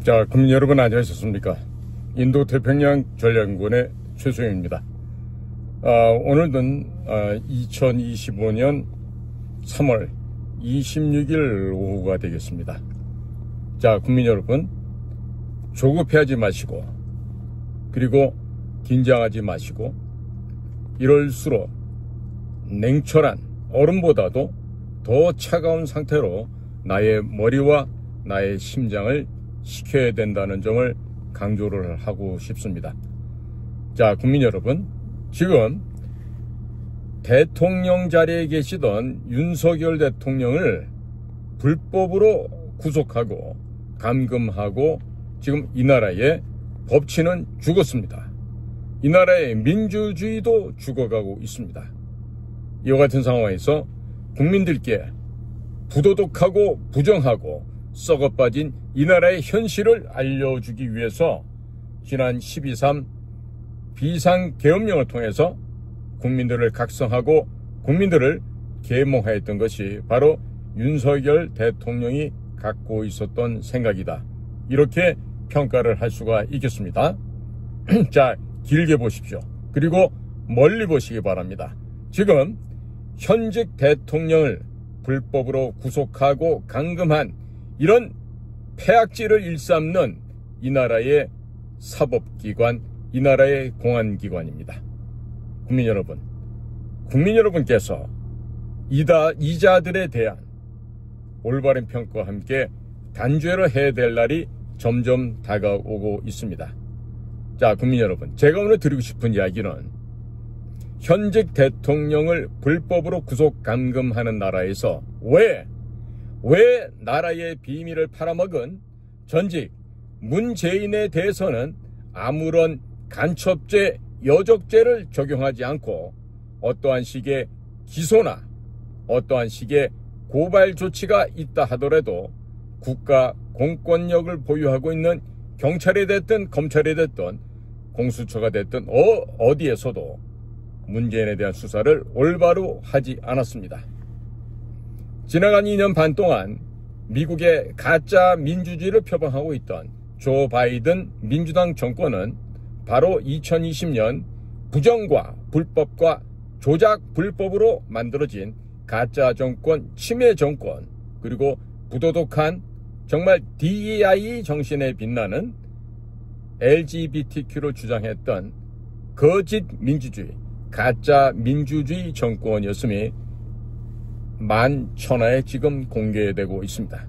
자, 국민 여러분 안녕하셨습니까? 인도태평양 전략연구원의 최소영입니다. 오늘은 2025년 3월 26일 오후가 되겠습니다. 자, 국민 여러분, 조급해하지 마시고, 그리고 긴장하지 마시고, 이럴수록 냉철한 얼음보다도 더 차가운 상태로 나의 머리와 나의 심장을 식혀야 된다는 점을 강조를 하고 싶습니다. 자, 국민 여러분, 지금 대통령 자리에 계시던 윤석열 대통령을 불법으로 구속하고 감금하고 지금 이 나라의 법치는 죽었습니다. 이 나라의 민주주의도 죽어가고 있습니다. 이와 같은 상황에서 국민들께 부도덕하고 부정하고 썩어빠진 이 나라의 현실을 알려주기 위해서 지난 12.3 비상계엄령을 통해서 국민들을 각성하고 국민들을 계몽하였던 것이 바로 윤석열 대통령이 갖고 있었던 생각이다. 이렇게 평가를 할 수가 있겠습니다. 자, 길게 보십시오. 그리고 멀리 보시기 바랍니다. 지금 현직 대통령을 불법으로 구속하고 감금한 이런 폐악질을 일삼는 이 나라의 사법기관, 이 나라의 공안기관입니다. 국민 여러분, 국민 여러분께서 이자들에 대한 올바른 평가와 함께 단죄를 해야 될 날이 점점 다가오고 있습니다. 자, 국민 여러분, 제가 오늘 드리고 싶은 이야기는 현직 대통령을 불법으로 구속 감금하는 나라에서 왜 나라의 비밀을 팔아먹은 전직 문재인에 대해서는 아무런 간첩죄, 여적죄를 적용하지 않고 어떠한 식의 기소나 어떠한 식의 고발 조치가 있다 하더라도 국가 공권력을 보유하고 있는 경찰이 됐든 검찰이 됐든 공수처가 됐든 어디에서도 문재인에 대한 수사를 올바로 하지 않았습니다. 지나간 2년 반 동안 미국의 가짜 민주주의를 표방하고 있던 조 바이든 민주당 정권은 바로 2020년 부정과 불법과 조작 불법으로 만들어진 가짜 정권, 침해 정권, 그리고 부도덕한 정말 DEI 정신에 빛나는 LGBTQ를 주장했던 거짓 민주주의, 가짜 민주주의 정권이었음이 만천하에 지금 공개되고 있습니다.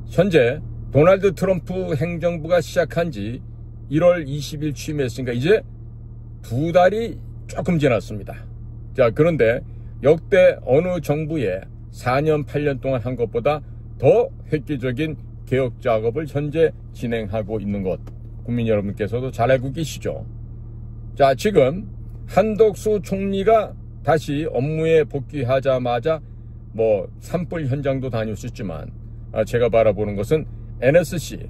현재 도널드 트럼프 행정부가 시작한 지 1월 20일 취임했으니까 이제 2달이 조금 지났습니다. 자, 그런데 역대 어느 정부의 4년, 8년 동안 한 것보다 더 획기적인 개혁 작업을 현재 진행하고 있는 것, 국민 여러분께서도 잘 알고 계시죠? 자, 지금 한덕수 총리가 다시 업무에 복귀하자마자 산불 현장도 다녔었지만 제가 바라보는 것은 NSC,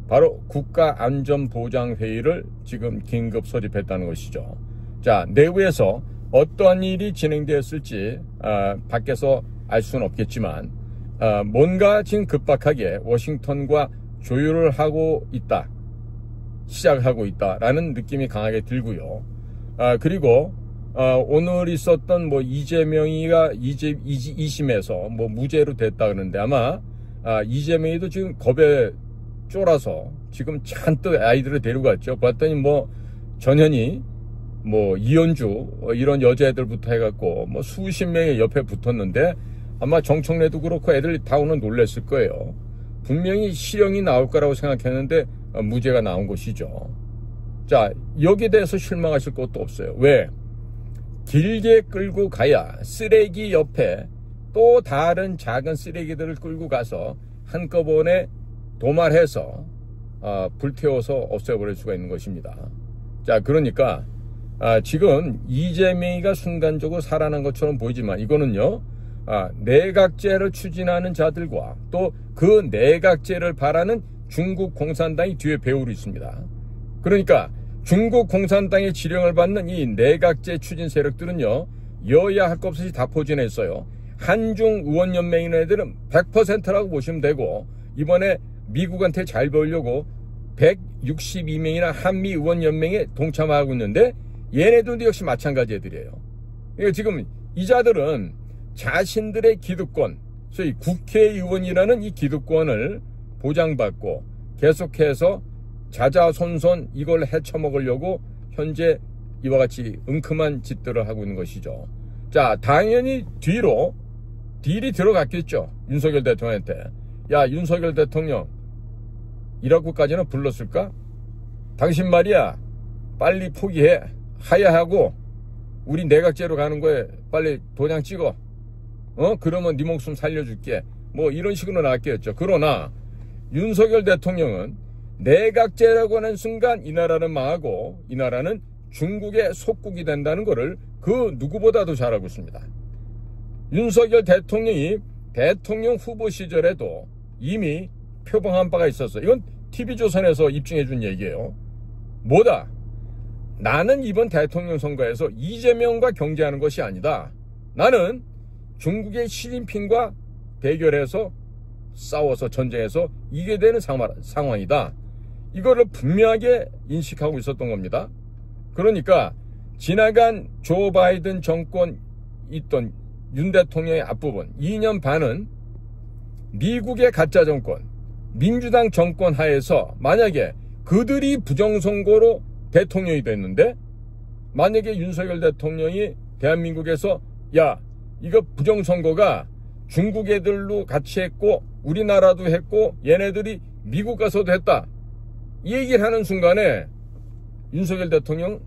바로 국가안전보장회의를 지금 긴급 소집했다는 것이죠. 자, 내부에서 어떠한 일이 진행되었을지 밖에서 알 수는 없겠지만 뭔가 지금 급박하게 워싱턴과 조율을 하고 있다, 시작하고 있다라는 느낌이 강하게 들고요. 그리고 오늘 있었던 이재명이가 2심에서 무죄로 됐다 그러는데 아마 이재명이도 지금 겁에 쫄아서 지금 잔뜩 아이들을 데리고 갔죠. 봤더니 전현희, 이현주 이런 여자애들부터 해갖고 수십 명이 옆에 붙었는데 아마 정청래도 그렇고 애들이 다 오늘 놀랬을 거예요. 분명히 실형이 나올 거라고 생각했는데 무죄가 나온 것이죠. 자, 여기에 대해서 실망하실 것도 없어요. 왜? 길게 끌고 가야 쓰레기 옆에 또 다른 작은 쓰레기들을 끌고 가서 한꺼번에 도말해서 불태워서 없애버릴 수가 있는 것입니다. 자, 그러니까 지금 이재명이가 순간적으로 살아난 것처럼 보이지만 이거는요, 내각제를 추진하는 자들과 또 그 내각제를 바라는 중국 공산당이 뒤에 배우고 있습니다. 그러니까 중국 공산당의 지령을 받는 이 내각제 추진 세력들은요, 여야 할 것 없이 다 포진했어요. 한중 의원연맹이라는 애들은 100%라고 보시면 되고, 이번에 미국한테 잘 보이려고 162명이나 한미의원연맹에 동참하고 있는데 얘네들도 역시 마찬가지 애들이에요. 그러니까 지금 이자들은 자신들의 기득권, 소위 국회의원이라는 이 기득권을 보장받고 계속해서 자자손손 이걸 헤쳐먹으려고 현재 이와 같이 은큼한 짓들을 하고 있는 것이죠. 자, 당연히 딜이 들어갔겠죠. 윤석열 대통령한테. 야, 윤석열 대통령, 이라고까지는 불렀을까? 당신 말이야, 빨리 포기해. 하야하고, 우리 내각제로 가는 거에 빨리 도장 찍어. 그러면 네 목숨 살려줄게. 뭐 이런 식으로 나왔겠죠. 그러나, 윤석열 대통령은 내각제라고 하는 순간 이 나라는 망하고, 이 나라는 중국의 속국이 된다는 것을 그 누구보다도 잘 알고 있습니다. 윤석열 대통령이 대통령 후보 시절에도 이미 표방한 바가 있었어요. 이건 TV조선에서 입증해 준 얘기예요. 뭐다? 나는 이번 대통령 선거에서 이재명과 경쟁하는 것이 아니다. 나는 중국의 시진핑과 대결해서 싸워서 전쟁해서 이게 되는 상황이다. 이거를 분명하게 인식하고 있었던 겁니다. 그러니까 지나간 조 바이든 정권 있던 윤 대통령의 앞부분 2년 반은 미국의 가짜 정권, 민주당 정권 하에서 만약에 그들이 부정선거로 대통령이 됐는데 만약에 윤석열 대통령이 대한민국에서 야, 이거 부정선거가 중국 애들로 같이 했고 우리나라도 했고 얘네들이 미국 가서도 했다. 이 얘기를 하는 순간에 윤석열 대통령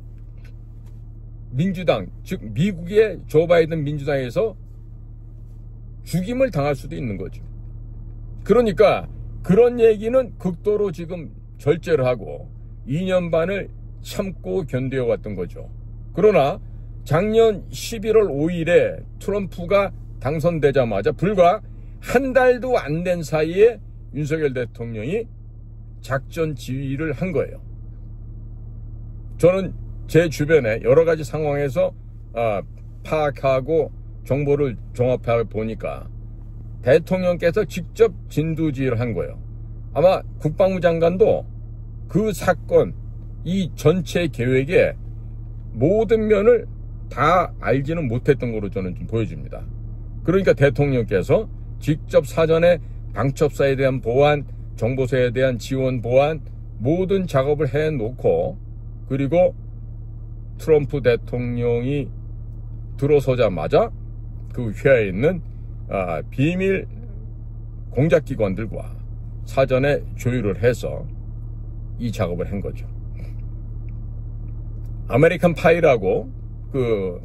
민주당, 즉 미국의 조 바이든 민주당에서 죽임을 당할 수도 있는 거죠. 그러니까 그런 얘기는 극도로 지금 절제를 하고 2년 반을 참고 견뎌 왔던 거죠. 그러나 작년 11월 5일에 트럼프가 당선되자마자 불과 한 달도 안 된 사이에 윤석열 대통령이 작전 지휘를 한 거예요. 저는 제 주변에 여러 가지 상황에서 파악하고 정보를 종합해 보니까 대통령께서 직접 진두지휘를 한 거예요. 아마 국방부 장관도 그 사건, 이 전체 계획의 모든 면을 다 알지는 못했던 거로 저는 좀 보여집니다. 그러니까 대통령께서 직접 사전에 방첩사에 대한 보안, 정보소에 대한 지원 보안 모든 작업을 해놓고 그리고 트럼프 대통령이 들어서자마자 그 회하에 있는 비밀 공작기관들과 사전에 조율을 해서 이 작업을 한 거죠. 아메리칸 파이라고 그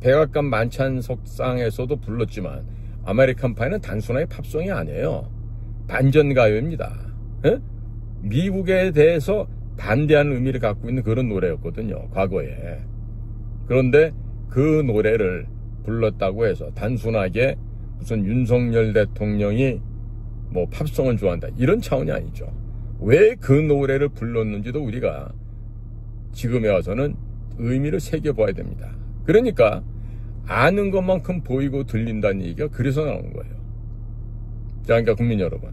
백악관 만찬석상에서도 불렀지만 아메리칸 파이는 단순하게 팝송이 아니에요. 반전가요입니다. 에? 미국에 대해서 반대하는 의미를 갖고 있는 그런 노래였거든요. 과거에. 그런데 그 노래를 불렀다고 해서 단순하게 무슨 윤석열 대통령이 뭐 팝송을 좋아한다 이런 차원이 아니죠. 왜 그 노래를 불렀는지도 우리가 지금에 와서는 의미를 새겨봐야 됩니다. 그러니까 아는 것만큼 보이고 들린다는 얘기가 그래서 나오는 거예요. 자, 그러니까 국민 여러분,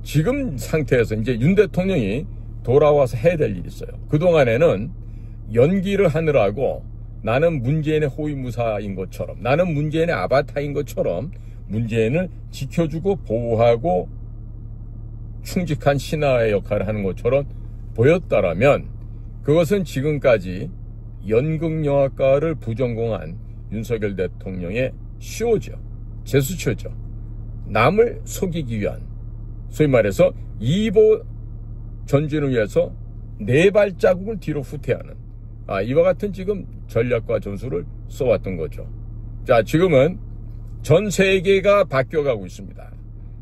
지금 상태에서 이제 윤 대통령이 돌아와서 해야 될 일이 있어요. 그동안에는 연기를 하느라고 나는 문재인의 호위무사인 것처럼, 나는 문재인의 아바타인 것처럼 문재인을 지켜주고 보호하고 충직한 신하의 역할을 하는 것처럼 보였다라면 그것은 지금까지 연극영화과를 부전공한 윤석열 대통령의 쇼죠. 제스처죠. 남을 속이기 위한, 소위 말해서 2보 전진을 위해서 4발자국을 뒤로 후퇴하는 이와 같은 지금 전략과 전술을 써왔던 거죠. 자, 지금은 전 세계가 바뀌어가고 있습니다.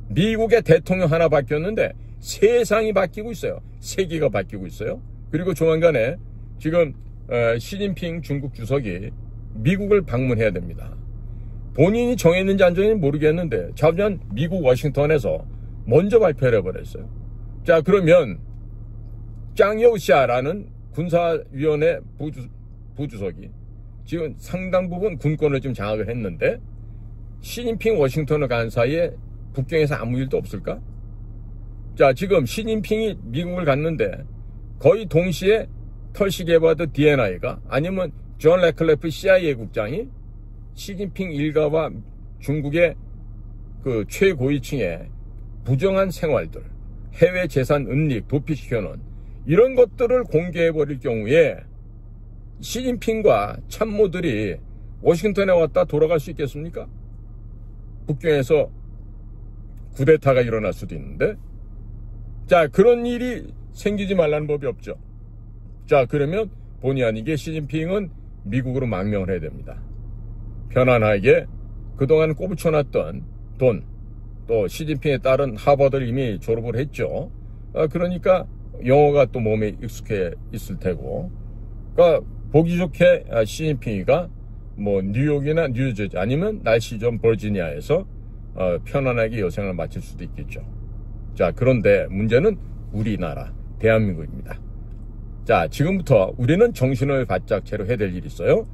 미국의 대통령 하나 바뀌었는데 세상이 바뀌고 있어요. 세계가 바뀌고 있어요. 그리고 조만간에 지금 시진핑 중국 주석이 미국을 방문해야 됩니다. 본인이 정했는지 안 정했는지 모르겠는데 작년 미국 워싱턴에서 먼저 발표를 해버렸어요. 자, 그러면 짱여우샤라는 군사위원회 부주석이 지금 상당 부분 군권을 좀 장악을 했는데 시진핑 워싱턴을 간 사이에 북경에서 아무 일도 없을까? 자, 지금 시진핑이 미국을 갔는데 거의 동시에 털시 에드워드 DNI가 아니면 존 레클레프 CIA 국장이 시진핑 일가와 중국의 그 최고위층의 부정한 생활들, 해외 재산 은닉, 도피시켜놓은 이런 것들을 공개해버릴 경우에 시진핑과 참모들이 워싱턴에 왔다 돌아갈 수 있겠습니까? 북경에서 쿠데타가 일어날 수도 있는데, 자, 그런 일이 생기지 말라는 법이 없죠. 자, 그러면 본의 아니게 시진핑은 미국으로 망명을 해야 됩니다. 편안하게 그동안 꼬부쳐놨던 돈, 또 시진핑의 딸은 하버드를 이미 졸업을 했죠. 그러니까 영어가 또 몸에 익숙해 있을 테고, 그러니까 보기 좋게 시진핑이가 뭐 뉴욕이나 뉴저지 아니면 날씨 좀 버지니아에서 편안하게 여생을 마칠 수도 있겠죠. 자, 그런데 문제는 우리나라 대한민국입니다. 자, 지금부터 우리는 정신을 바짝 차려 해야 될 일이 있어요.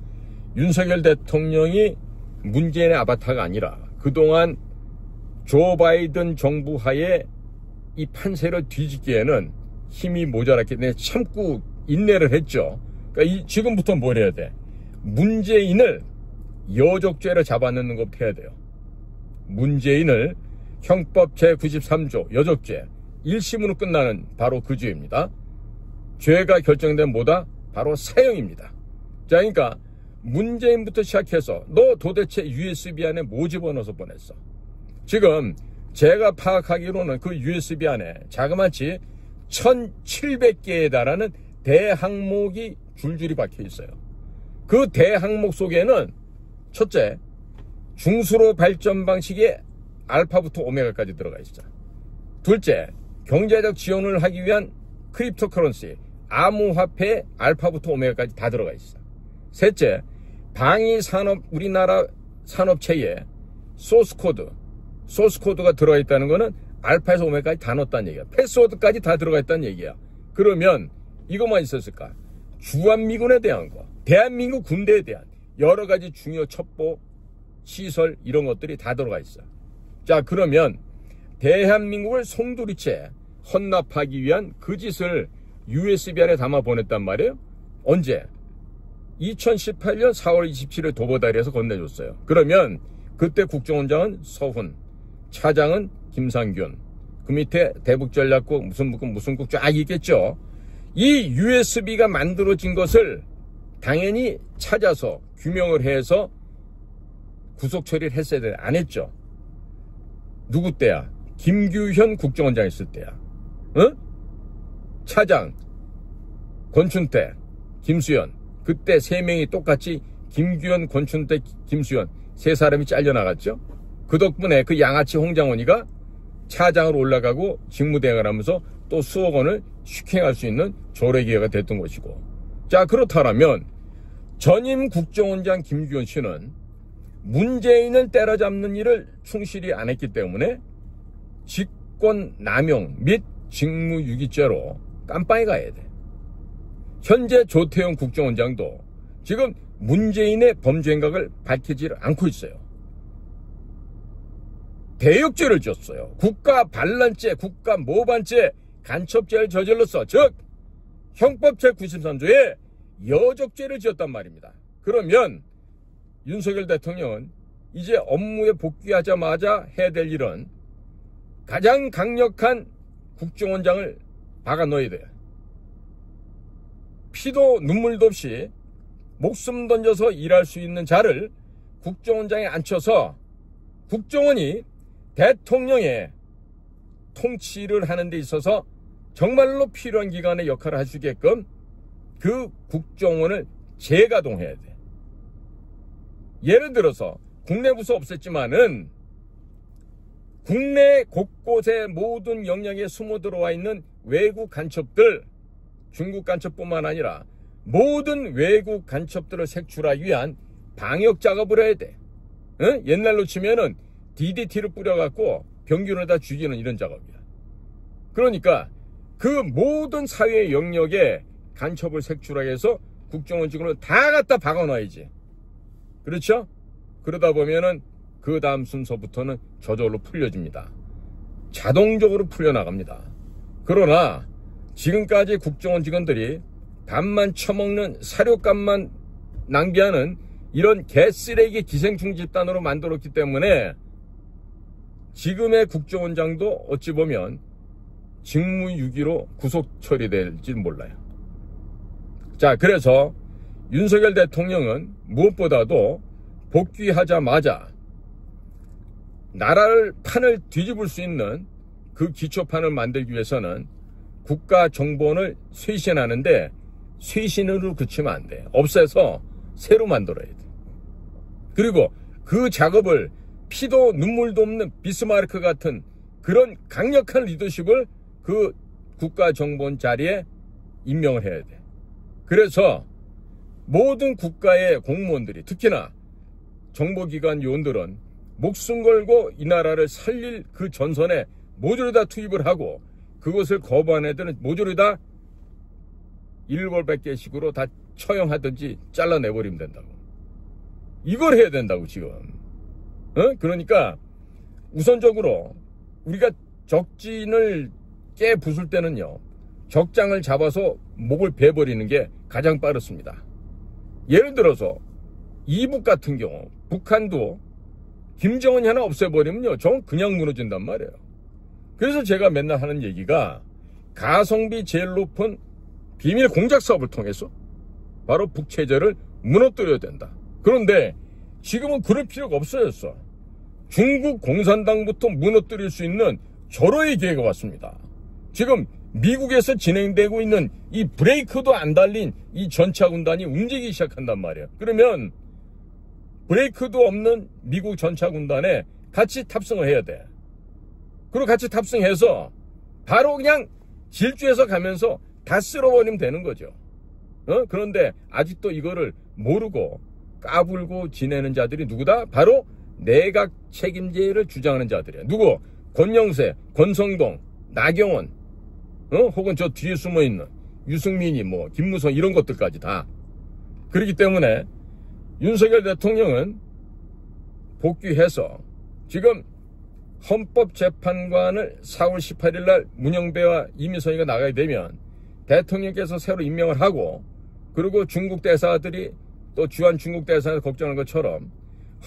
윤석열 대통령이 문재인의 아바타가 아니라 그동안 조 바이든 정부 하에 이 판세를 뒤집기에는 힘이 모자랐기 때문에 참고 인내를 했죠. 그러니까 지금부터 뭘 해야 돼? 문재인을 여적죄로 잡아넣는 것부터 해야 돼요. 문재인을 형법 제93조 여적죄 1심으로 끝나는 바로 그 죄입니다. 죄가 결정된 뭐다? 바로 사형입니다. 자, 그러니까 문재인부터 시작해서 너 도대체 USB 안에 뭐 집어넣어서 보냈어? 지금 제가 파악하기로는 그 USB 안에 자그마치 1700개에 달하는 대항목이 줄줄이 박혀 있어요. 그 대항목 속에는 첫째, 중수로 발전 방식의 알파부터 오메가까지 들어가 있어. 둘째, 경제적 지원을 하기 위한 크립토커런시, 암호화폐 알파부터 오메가까지 다 들어가 있어. 셋째, 방위산업, 우리나라 산업체에 소스코드가 들어가 있다는 거는 알파에서 오메가까지 다 넣었다는 얘기야. 패스워드까지 다 들어가 있다는 얘기야. 그러면 이것만 있었을까? 주한미군에 대한 거, 대한민국 군대에 대한 여러 가지 중요 첩보, 시설 이런 것들이 다 들어가 있어. 자, 그러면 대한민국을 송두리째 헌납하기 위한 그 짓을 USB 안에 담아 보냈단 말이에요. 언제? 2018년 4월 27일 도보다리에서 건네줬어요. 그러면 그때 국정원장은 서훈, 차장은 김상균, 그 밑에 대북전략국 무슨 국 쫙 있겠죠. 이 USB가 만들어진 것을 당연히 찾아서 규명을 해서 구속 처리를 했어야 돼. 안 했죠. 누구 때야? 김규현 국정원장 있을 때야. 응? 차장 권춘태, 김수현. 그때 세 명이 똑같이 김규현, 권춘태, 김수현 세 사람이 잘려나갔죠. 그 덕분에 그 양아치 홍장원이가 차장으로 올라가고 직무대행을 하면서 또 수억 원을 슈킹할 수 있는 조례기회가 됐던 것이고. 자, 그렇다면 전임 국정원장 김규현 씨는 문재인을 때려잡는 일을 충실히 안 했기 때문에 직권남용 및 직무유기죄로 깜빵에 가야 돼. 현재 조태용 국정원장도 지금 문재인의 범죄 행각을 밝히지 않고 있어요. 대역죄를 졌어요. 국가 반란죄, 국가 모반죄, 간첩죄를 저질렀어. 즉 형법 제93조에 여적죄를 지었단 말입니다. 그러면 윤석열 대통령은 이제 업무에 복귀하자마자 해야 될 일은 가장 강력한 국정원장을 박아 넣어야 돼요. 피도 눈물도 없이 목숨 던져서 일할 수 있는 자를 국정원장에 앉혀서 국정원이 대통령의 통치를 하는 데 있어서 정말로 필요한 기관의 역할을 할 수 있게끔 그 국정원을 재가동해야 돼. 예를 들어서 국내 부서 없앴지만은 국내 곳곳에 모든 영역에 숨어 들어와 있는 외국 간첩들, 중국 간첩뿐만 아니라 모든 외국 간첩들을 색출하기 위한 방역 작업을 해야 돼. 응? 옛날로 치면은 DDT를 뿌려갖고 병균을 다 죽이는 이런 작업이야. 그러니까 그 모든 사회 영역에 간첩을 색출하게 해서 국정원 직원을 다 갖다 박아놔야지. 그렇죠? 그러다 보면은 그 다음 순서부터는 저절로 풀려집니다. 자동적으로 풀려나갑니다. 그러나 지금까지 국정원 직원들이 밥만 처먹는 사료값만 낭비하는 이런 개쓰레기 기생충 집단으로 만들었기 때문에 지금의 국정원장도 어찌 보면 직무유기로 구속 처리될지 몰라요. 자, 그래서 윤석열 대통령은 무엇보다도 복귀하자마자 나라를 판을 뒤집을 수 있는 그 기초판을 만들기 위해서는 국가정보원을 쇄신하는데 쇄신으로 그치면 안 돼. 없애서 새로 만들어야 돼. 그리고 그 작업을 피도 눈물도 없는 비스마르크 같은 그런 강력한 리더십을 그 국가정보원 자리에 임명을 해야 돼. 그래서 모든 국가의 공무원들이, 특히나 정보기관 요원들은 목숨 걸고 이 나라를 살릴 그 전선에 모조리 다 투입을 하고, 그것을 거부한 애들은 모조리 다 일벌백계식으로 다 처형하든지 잘라내버리면 된다고. 이걸 해야 된다고 지금. 그러니까 우선적으로 우리가 적진을 깨부술 때는요, 적장을 잡아서 목을 베버리는 게 가장 빠르습니다. 예를 들어서 이북 같은 경우 북한도 김정은이 하나 없애버리면요, 전 그냥 무너진단 말이에요. 그래서 제가 맨날 하는 얘기가 가성비 제일 높은 비밀 공작 사업을 통해서 바로 북체제를 무너뜨려야 된다. 그런데 지금은 그럴 필요가 없어졌어. 중국 공산당부터 무너뜨릴 수 있는 절호의 기회가 왔습니다. 지금 미국에서 진행되고 있는 이 브레이크도 안 달린 이 전차군단이 움직이기 시작한단 말이에요. 그러면 브레이크도 없는 미국 전차군단에 같이 탑승을 해야 돼. 그리고 같이 탑승해서 바로 그냥 질주해서 가면서 다 쓸어버리면 되는 거죠. 그런데 아직도 이거를 모르고 까불고 지내는 자들이 누구다? 바로 내각 책임제를 주장하는 자들이야. 누구? 권영세, 권성동, 나경원, 혹은 저 뒤에 숨어있는 유승민이 뭐 김무성 이런 것들까지 다. 그렇기 때문에 윤석열 대통령은 복귀해서 지금 헌법재판관을 4월 18일 날 문영배와 이미선이가 나가게 되면 대통령께서 새로 임명을 하고, 그리고 중국 대사들이 또 주한 중국 대사가 걱정하는 것처럼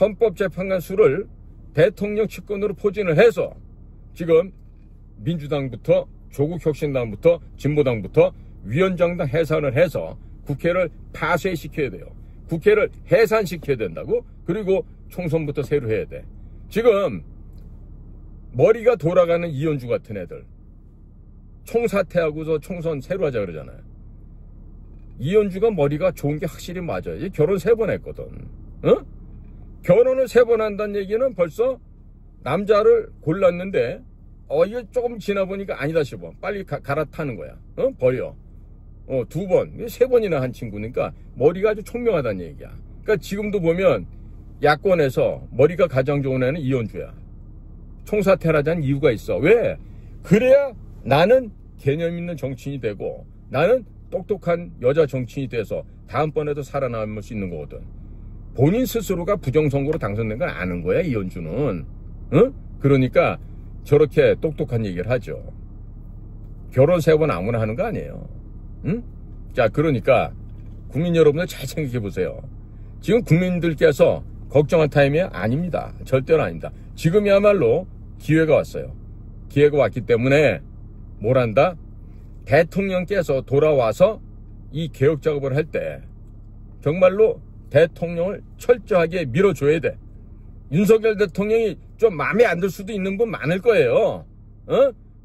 헌법재판관 수를 대통령 측근으로 포진을 해서 지금 민주당부터 조국혁신당부터 진보당부터 위원장당 해산을 해서 국회를 파쇄시켜야 돼요. 국회를 해산시켜야 된다고. 그리고 총선부터 새로 해야 돼. 지금 머리가 돌아가는 이현주 같은 애들 총사퇴하고서 총선 새로 하자 그러잖아요. 이현주가 머리가 좋은 게 확실히 맞아요. 결혼 3번 했거든. 결혼을 3번 한다는 얘기는 벌써 남자를 골랐는데 이거 조금 지나 보니까 아니다 싶어. 빨리 갈아타는 거야. 버려. 2번, 3번이나 한 친구니까 머리가 아주 총명하다는 얘기야. 그러니까 지금도 보면 야권에서 머리가 가장 좋은 애는 이현주야. 총사퇴를 하자는 이유가 있어. 왜? 그래야 나는 개념 있는 정치인이 되고 나는 똑똑한 여자 정치인이 돼서 다음번에도 살아남을 수 있는 거거든. 본인 스스로가 부정선거로 당선된 걸 아는 거야, 이현주는. 그러니까 저렇게 똑똑한 얘기를 하죠. 결혼 3번 아무나 하는 거 아니에요. 자, 그러니까 국민 여러분들 잘 생각해 보세요. 지금 국민들께서 걱정할 타임이 아닙니다. 절대로 아닙니다. 지금이야말로 기회가 왔어요. 기회가 왔기 때문에 뭘 한다? 대통령께서 돌아와서 이 개혁 작업을 할 때 정말로 대통령을 철저하게 밀어줘야 돼. 윤석열 대통령이 좀 마음에 안 들 수도 있는 분 많을 거예요.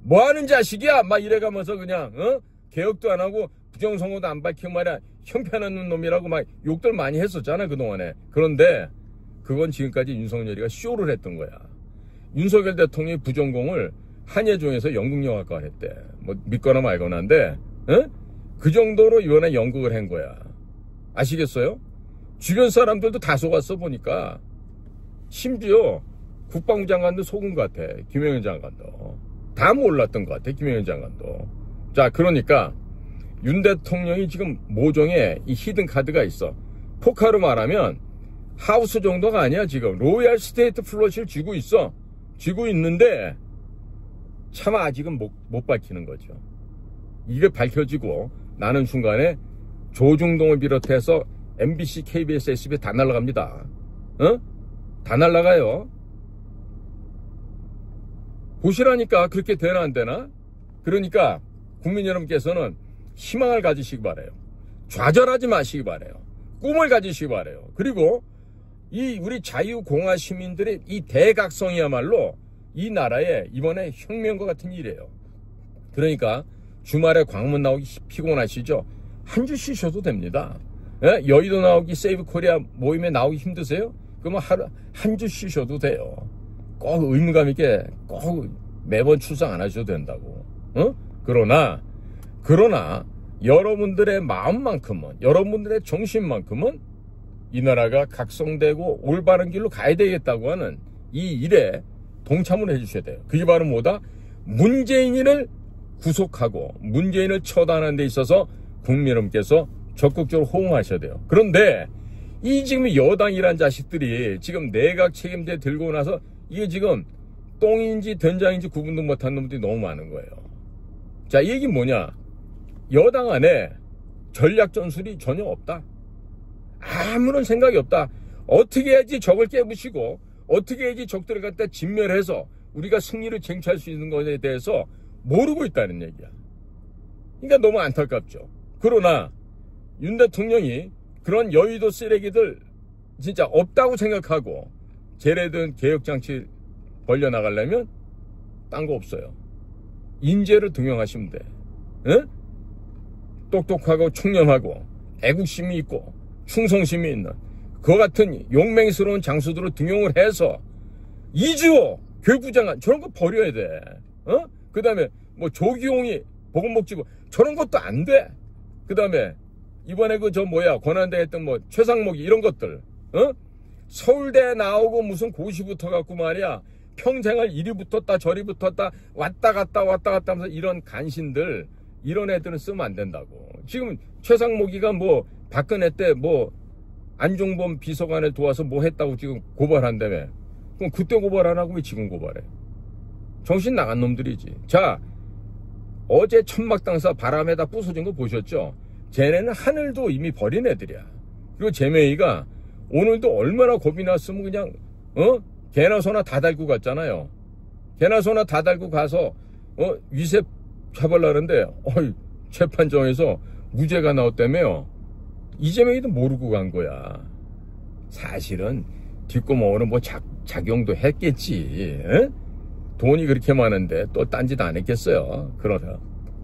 뭐 하는 자식이야? 막 이래가면서 그냥 개혁도 안 하고 부정선거도 안 밝히고 말이야. 형편없는 놈이라고 막 욕들 많이 했었잖아, 그동안에. 그런데 그건 지금까지 윤석열이가 쇼를 했던 거야. 윤석열 대통령이 부전공을 한예종에서 연극영화과를 했대. 뭐 믿거나 말거나 한데 그 정도로 이번에 연극을 한 거야. 아시겠어요? 주변 사람들도 다 속았어 보니까. 심지어 국방부 장관도 속은 것 같아. 김영현 장관도. 다 몰랐던 것 같아, 김영현 장관도. 자, 그러니까 윤 대통령이 지금 모종에 이 히든 카드가 있어. 포카로 말하면 하우스 정도가 아니야. 지금 로얄 스테이트 플러시를 쥐고 있어. 쥐고 있는데 차마 아직은 못 밝히는 거죠. 이게 밝혀지고 나는 순간에 조중동을 비롯해서 MBC, KBS, SBS 다 날아갑니다. 다 날아가요. 보시라니까 그렇게 되나 안 되나? 그러니까 국민 여러분께서는 희망을 가지시기 바라요. 좌절하지 마시기 바라요. 꿈을 가지시기 바라요. 그리고 이 우리 자유공화 시민들의 이 대각성이야말로 이 나라의 이번에 혁명과 같은 일이에요. 그러니까 주말에 광문 나오기 피곤하시죠? 한 주 쉬셔도 됩니다. 예? 여의도 나오기 세이브 코리아 모임에 나오기 힘드세요? 그러면 하루 한 주 쉬셔도 돼요. 꼭 의무감 있게 꼭 매번 출석 안 하셔도 된다고. 그러나 여러분들의 마음만큼은, 여러분들의 정신만큼은 이 나라가 각성되고 올바른 길로 가야 되겠다고 하는 이 일에 동참을 해주셔야 돼요. 그게 바로 뭐다? 문재인을 구속하고 문재인을 처단하는 데 있어서 국민 여러분께서 적극적으로 호응하셔야 돼요. 그런데 이 지금 여당이란 자식들이 지금 내각 책임제 들고 나서 이게 지금 똥인지 된장인지 구분도 못한 놈들이 너무 많은 거예요. 자, 이 얘기는 뭐냐? 여당 안에 전략 전술이 전혀 없다. 아무런 생각이 없다. 어떻게 해야지 적을 깨부시고 어떻게 해야지 적들을 갖다 진멸해서 우리가 승리를 쟁취할 수 있는 것에 대해서 모르고 있다는 얘기야. 그러니까 너무 안타깝죠. 그러나 윤 대통령이 그런 여의도 쓰레기들 진짜 없다고 생각하고 쟤네들 개혁장치 벌려나가려면 딴 거 없어요. 인재를 등용하시면 돼. 응? 똑똑하고 청렴하고 애국심이 있고 충성심이 있는 그 같은 용맹스러운 장수들을 등용을 해서 이주호 교육부장관 저런 거 버려야 돼. 그 다음에 뭐 조기용이 보건복지부 저런 것도 안 돼. 그 다음에 이번에 권한대 했던 뭐 최상목이 이런 것들 서울대 나오고 무슨 고시 붙어갖고 말이야 평생을 이리 붙었다 저리 붙었다 왔다 갔다 하면서 이런 간신들 이런 애들은 쓰면 안 된다고. 지금 최상목이가 뭐 박근혜 때 뭐 안종범 비서관을 도와서 뭐 했다고 지금 고발한다며. 그럼 그때 고발 안 하고 왜 지금 고발해? 정신 나간 놈들이지. 자, 어제 천막당사 바람에다 부서진 거 보셨죠? 쟤네는 하늘도 이미 버린 애들이야. 그리고 제명이가 오늘도 얼마나 겁이 났으면 그냥 개나 소나 다 달고 갔잖아요. 개나 소나 다 달고 가서 위세 잡으려는데 재판정에서 무죄가 나왔다며요. 이재명이도 모르고 간 거야. 사실은 뒷구멍으로 뭐 작용도 했겠지. 에? 돈이 그렇게 많은데 또 딴짓 안 했겠어요.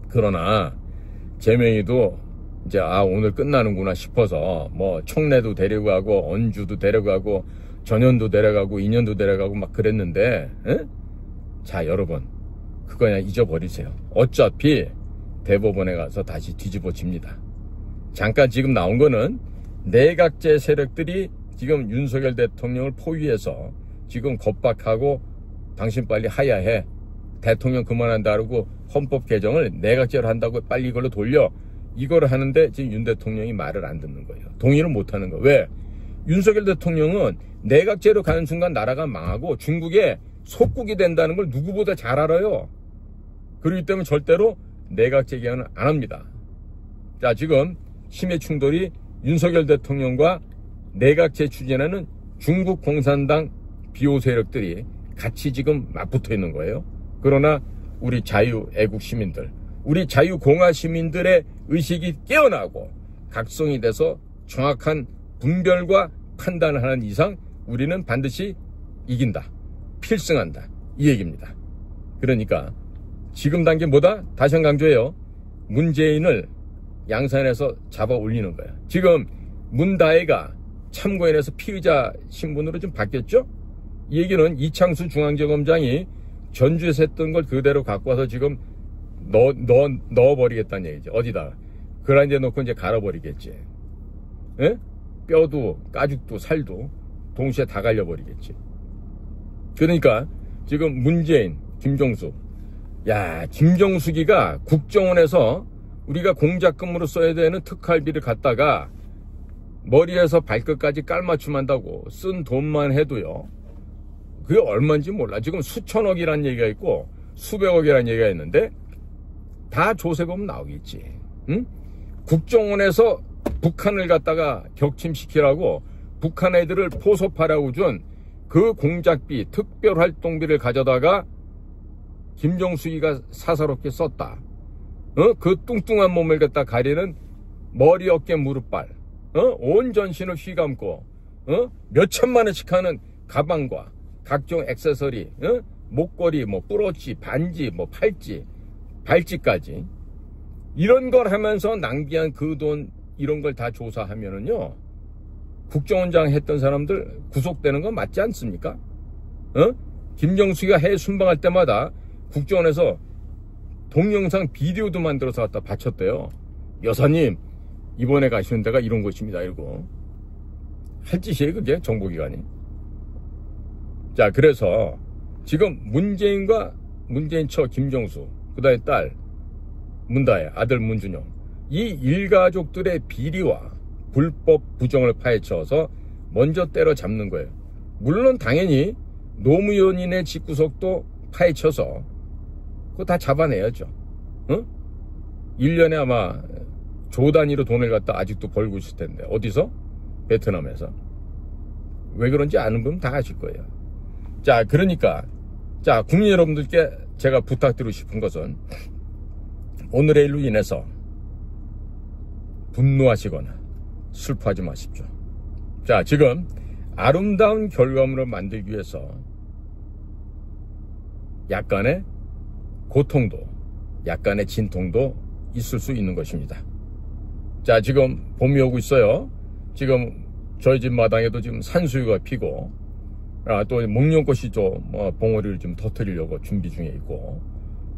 그러나 재명이도 이제 오늘 끝나는구나 싶어서 뭐 청래도 데려가고 언주도 데려가고 전현도 데려가고 인현도 데려가고 막 그랬는데 에? 자, 여러분 그거 그냥 잊어버리세요. 어차피 대법원에 가서 다시 뒤집어집니다. 잠깐 지금 나온 거는 내각제 세력들이 지금 윤석열 대통령을 포위해서 지금 겁박하고 당신 빨리 하야해. 대통령 그만한다 그러고 헌법 개정을 내각제로 한다고 빨리 이걸로 돌려. 이걸 하는데 지금 윤 대통령이 말을 안 듣는 거예요. 동의를 못 하는 거예요. 왜? 윤석열 대통령은 내각제로 가는 순간 나라가 망하고 중국의 속국이 된다는 걸 누구보다 잘 알아요. 그렇기 때문에 절대로 내각제 개헌을 안 합니다. 자, 지금 힘의 충돌이 윤석열 대통령과 내각제 추진하는 중국 공산당 비호 세력들이 같이 지금 맞붙어 있는 거예요. 그러나 우리 자유 애국 시민들, 우리 자유 공화 시민들의 의식이 깨어나고 각성이 돼서 정확한 분별과 판단을 하는 이상 우리는 반드시 이긴다. 필승한다. 이 얘기입니다. 그러니까 지금 단계 뭐다? 다시 한번 강조해요. 문재인을 양산에서 잡아 올리는 거야. 지금 문다혜가 참고인에서 피의자 신분으로 좀 바뀌었죠? 이 얘기는 이창수 중앙지검장이 전주에서 했던 걸 그대로 갖고 와서 지금 넣어버리겠다는 얘기죠. 어디다가. 그런 데 놓고 이제 갈아버리겠지. 에? 뼈도 가죽도 살도 동시에 다 갈려버리겠지. 그러니까 지금 문재인, 김종숙. 야, 김정숙이가 국정원에서 우리가 공작금으로 써야 되는 특활비를 갖다가 머리에서 발끝까지 깔맞춤한다고 쓴 돈만 해도요. 그게 얼마인지 몰라. 지금 수천억이라는 얘기가 있고 수백억이라는 얘기가 있는데 다 조세보면 나오겠지. 응? 국정원에서 북한을 갖다가 격침시키라고 북한 애들을 포섭하라고 준 그 공작비, 특별활동비를 가져다가 김정숙이가 사사롭게 썼다. 그 뚱뚱한 몸을 갖다 가리는 머리, 어깨, 무릎발, 온 전신을 휘감고 몇 천만 원씩 하는 가방과 각종 액세서리, 목걸이, 뭐 뿌러치, 반지, 뭐 팔찌, 발찌까지 이런 걸 하면서 낭비한 그 돈 이런 걸 다 조사하면은요 국정원장 했던 사람들 구속되는 건 맞지 않습니까? 김정숙이가 해외 순방할 때마다 국정원에서 동영상 비디오도 만들어서 갖다 바쳤대요. 여사님 이번에 가시는 데가 이런 곳입니다 이러고. 할 짓이에요 그게 정보기관이. 자 그래서 지금 문재인과 문재인 처 김정수 그다음에 딸 문다혜 아들 문준용 이 일가족들의 비리와 불법 부정을 파헤쳐서 먼저 때려잡는 거예요. 물론 당연히 노무현인의 집구석도 파헤쳐서 그거 다 잡아내야죠. 1년에 아마 조 단위로 돈을 갖다 아직도 벌고 있을 텐데 어디서? 베트남에서. 왜 그런지 아는 분 다 아실 거예요. 자 그러니까 자 국민 여러분들께 제가 부탁드리고 싶은 것은 오늘의 일로 인해서 분노하시거나 슬퍼하지 마십시오. 자 지금 아름다운 결과물을 만들기 위해서 약간의 고통도 약간의 진통도 있을 수 있는 것입니다. 자 지금 봄이 오고 있어요. 지금 저희 집 마당에도 지금 산수유가 피고 또 목련꽃이 좀 봉오리를 좀 터뜨리려고 준비 중에 있고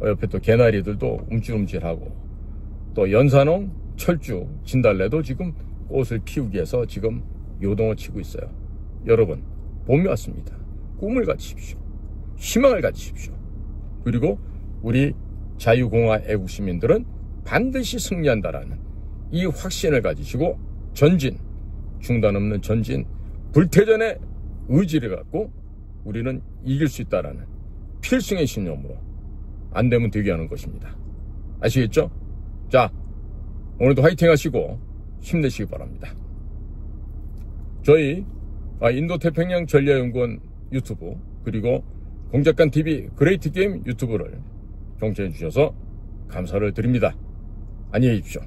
옆에 또 개나리들도 움찔움찔하고 또 연산홍, 철쭉, 진달래도 지금 꽃을 피우기 위해서 지금 요동을 치고 있어요. 여러분 봄이 왔습니다. 꿈을 가지십시오. 희망을 가지십시오. 그리고 우리 자유공화 애국시민들은 반드시 승리한다라는 이 확신을 가지시고 전진, 중단 없는 전진, 불태전의 의지를 갖고 우리는 이길 수 있다라는 필승의 신념으로 안 되면 되게 하는 것입니다. 아시겠죠? 자, 오늘도 화이팅 하시고 힘내시기 바랍니다. 저희 인도태평양 전략연구원 유튜브 그리고 공작관TV 그레이트게임 유튜브를 경청해 주셔서 감사를 드립니다. 안녕히 계십시오.